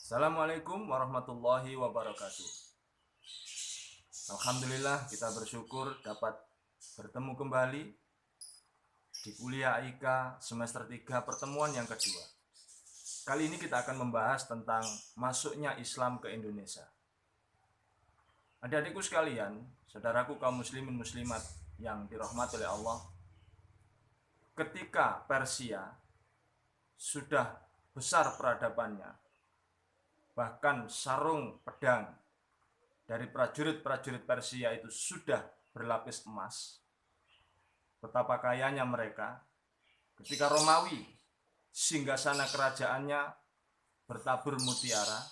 Assalamualaikum warahmatullahi wabarakatuh. Alhamdulillah kita bersyukur dapat bertemu kembali di kuliah AIKA semester 3 pertemuan yang kedua. Kali ini kita akan membahas tentang masuknya Islam ke Indonesia. Adik-adikku sekalian, saudaraku kaum muslimin muslimat yang dirahmati oleh Allah, ketika Persia sudah besar peradabannya, bahkan sarung pedang dari prajurit-prajurit Persia itu sudah berlapis emas. Betapa kayanya mereka. Ketika Romawi singgasana kerajaannya bertabur mutiara,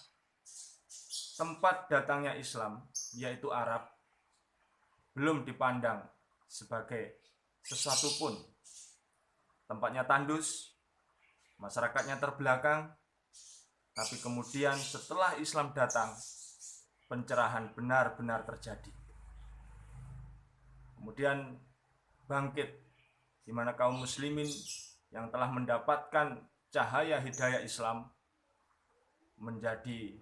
tempat datangnya Islam, yaitu Arab, belum dipandang sebagai sesuatu pun. Tempatnya tandus, masyarakatnya terbelakang, tapi kemudian setelah Islam datang, pencerahan benar-benar terjadi. Kemudian bangkit di mana kaum muslimin yang telah mendapatkan cahaya hidayah Islam menjadi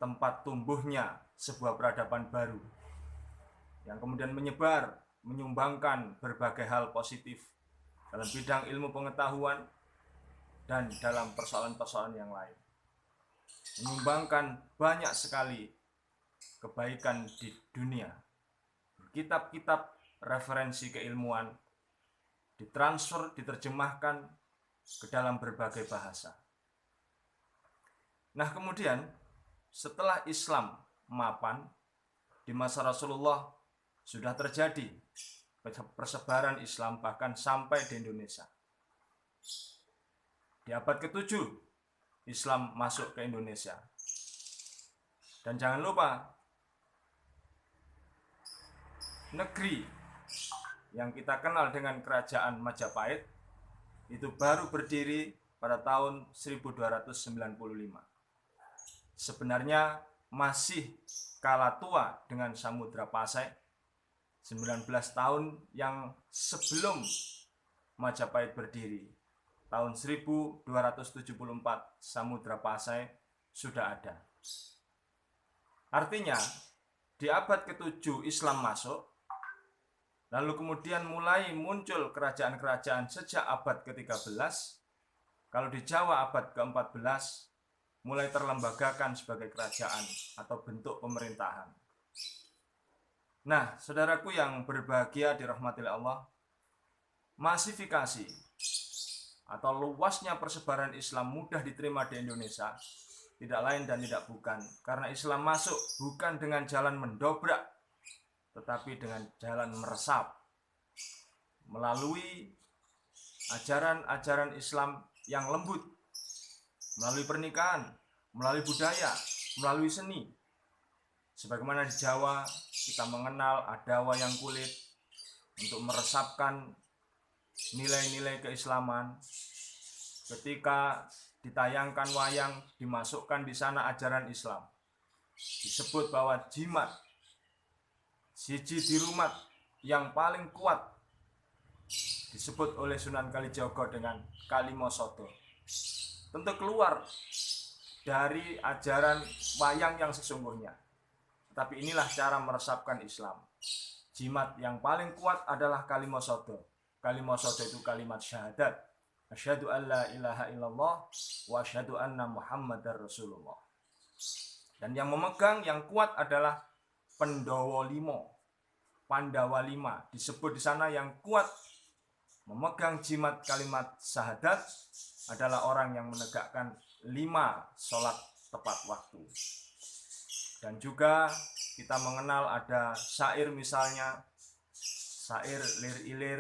tempat tumbuhnya sebuah peradaban baru yang kemudian menyebar, menyumbangkan berbagai hal positif dalam bidang ilmu pengetahuan dan dalam persoalan-persoalan yang lain. Menyumbangkan banyak sekali kebaikan di dunia. Kitab-kitab referensi keilmuan ditransfer, diterjemahkan ke dalam berbagai bahasa. Nah, kemudian setelah Islam mapan di masa Rasulullah, sudah terjadi persebaran Islam bahkan sampai di Indonesia. Di abad ke-7 Islam masuk ke Indonesia. Dan jangan lupa, negeri yang kita kenal dengan kerajaan Majapahit itu baru berdiri pada tahun 1295. Sebenarnya masih kalah tua dengan Samudra Pasai 19 tahun yang sebelum Majapahit berdiri. Tahun 1274 Samudra Pasai sudah ada. Artinya di abad ke-7 Islam masuk, lalu kemudian mulai muncul kerajaan-kerajaan sejak abad ke-13. Kalau di Jawa abad ke-14 mulai terlembagakan sebagai kerajaan atau bentuk pemerintahan. Nah, saudaraku yang berbahagia dirahmati Allah, masifikasi atau luasnya persebaran Islam mudah diterima di Indonesia tidak lain dan tidak bukan karena Islam masuk bukan dengan jalan mendobrak, tetapi dengan jalan meresap melalui ajaran-ajaran Islam yang lembut, melalui pernikahan, melalui budaya, melalui seni. Sebagaimana di Jawa kita mengenal ada wayang kulit untuk meresapkan nilai-nilai keislaman. Ketika ditayangkan wayang, dimasukkan di sana ajaran Islam. Disebut bahwa jimat, siji dirumat yang paling kuat disebut oleh Sunan Kalijaga dengan Kalimosodo. Tentu keluar dari ajaran wayang yang sesungguhnya. Tapi inilah cara meresapkan Islam. Jimat yang paling kuat adalah Kalimosodo. Kalimosodo itu kalimat syahadat. Asyhadu an la ilaha illallah wa asyhadu anna Muhammadar Rasulullah. Dan yang memegang yang kuat adalah Pendowo Limo, Pandawa Lima. Disebut di sana yang kuat memegang jimat kalimat syahadat adalah orang yang menegakkan 5 sholat tepat waktu. Dan juga kita mengenal ada syair misalnya, syair lir-ilir,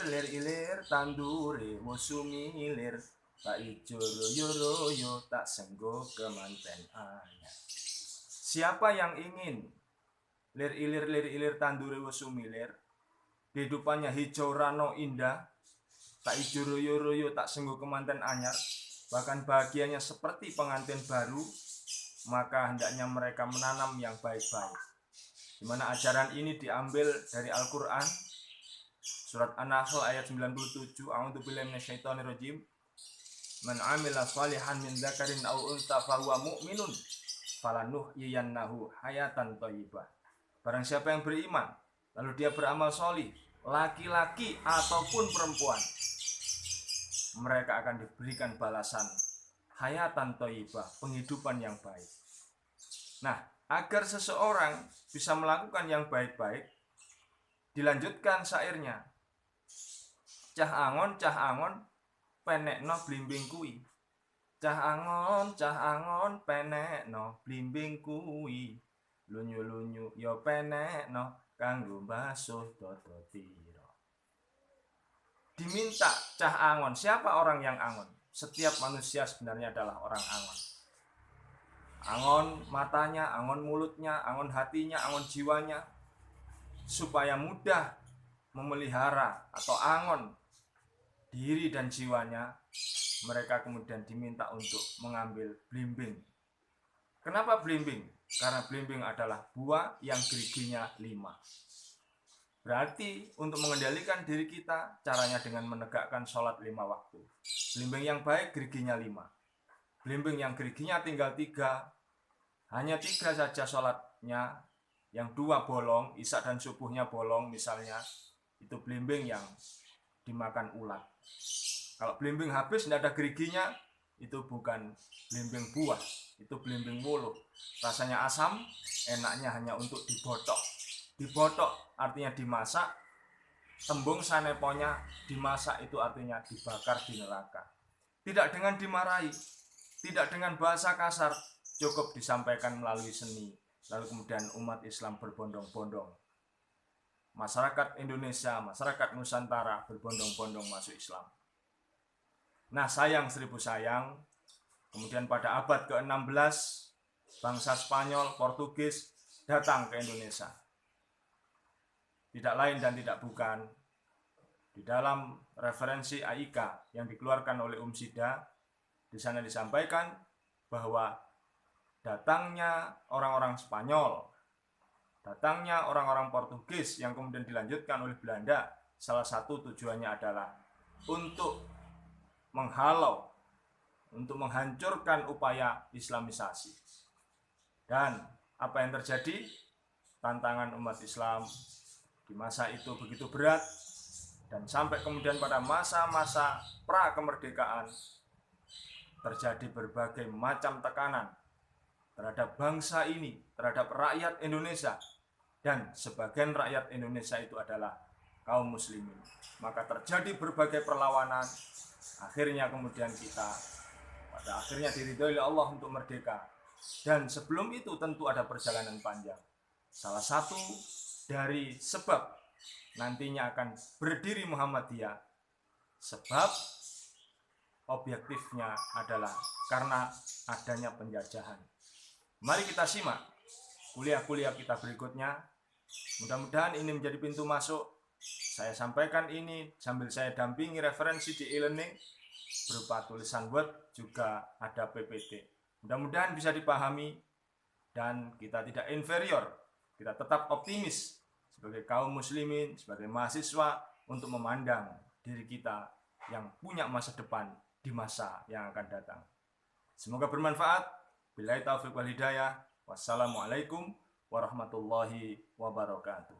lir-ilir tandure musumilir, tak ijo royo-royo tak senggo kemanten anyar. Siapa yang ingin lir-ilir tandure musumilir, kehidupannya hijau rano indah, tak ijo royo-royo tak senggo kemanten anyar, bahkan bahagianya seperti pengantin baru, maka hendaknya mereka menanam yang baik-baik. Di mana ajaran ini diambil dari Al-Quran, surat An-Nahl ayat 97, A'udzubillahi minasyaitonirrajim. Man 'amila shalihan min dzakarin aw untha fahuwa mu'minun falanuhyiyannahu hayatan thayyibah. Barang siapa yang beriman lalu dia beramal sholih, laki-laki ataupun perempuan, mereka akan diberikan balasan hayatan thayyibah, penghidupan yang baik. Nah, agar seseorang bisa melakukan yang baik-baik, dilanjutkan syairnya. Cah angon penekno blimbing kui. Cah angon penekno blimbing kui. Lunyu-lunyu yo penekno kanggo basuh dodo tiro. Diminta cah angon. Siapa orang yang angon? Setiap manusia sebenarnya adalah orang angon. Angon matanya, angon mulutnya, angon hatinya, angon jiwanya, supaya mudah memelihara atau angon diri dan jiwanya. Mereka kemudian diminta untuk mengambil blimbing. Kenapa blimbing? Karena blimbing adalah buah yang geriginya 5. Berarti untuk mengendalikan diri kita, caranya dengan menegakkan sholat 5 waktu. Blimbing yang baik geriginya 5. Blimbing yang geriginya tinggal 3, hanya 3 saja sholatnya, yang 2 bolong, isya dan subuhnya bolong misalnya, itu blimbing yang dimakan ulat. Kalau blimbing habis tidak ada geriginya, itu bukan blimbing buah, itu blimbing wuluh. Rasanya asam, enaknya hanya untuk dibotok. Dibotok artinya dimasak, tembung saneponya dimasak itu artinya dibakar di neraka. Tidak dengan dimarahi, tidak dengan bahasa kasar, cukup disampaikan melalui seni. Lalu kemudian umat Islam berbondong-bondong. Masyarakat Indonesia, masyarakat Nusantara berbondong-bondong masuk Islam. Nah, sayang seribu sayang, kemudian pada abad ke-16, bangsa Spanyol, Portugis datang ke Indonesia. Tidak lain dan tidak bukan, di dalam referensi AIK yang dikeluarkan oleh Sida, di sana disampaikan bahwa datangnya orang-orang Spanyol, datangnya orang-orang Portugis yang kemudian dilanjutkan oleh Belanda, salah satu tujuannya adalah untuk menghalau, untuk menghancurkan upaya Islamisasi. Dan apa yang terjadi? Tantangan umat Islam di masa itu begitu berat, dan sampai kemudian pada masa-masa pra-kemerdekaan terjadi berbagai macam tekanan terhadap bangsa ini, terhadap rakyat Indonesia, dan sebagian rakyat Indonesia itu adalah kaum muslimin. Maka terjadi berbagai perlawanan, akhirnya kemudian kita pada akhirnya diridhoi oleh Allah untuk merdeka. Dan sebelum itu tentu ada perjalanan panjang. Salah satu dari sebab nantinya akan berdiri Muhammadiyah, sebab objektifnya adalah karena adanya penjajahan. Mari kita simak kuliah-kuliah kita berikutnya. Mudah-mudahan ini menjadi pintu masuk. Saya sampaikan ini sambil saya dampingi referensi di e-learning berupa tulisan Word, juga ada PPT. Mudah-mudahan bisa dipahami dan kita tidak inferior. Kita tetap optimis sebagai kaum muslimin, sebagai mahasiswa untuk memandang diri kita yang punya masa depan di masa yang akan datang. Semoga bermanfaat. Billahi taufiq wal hidayah. Wassalamualaikum warahmatullahi wabarakatuh.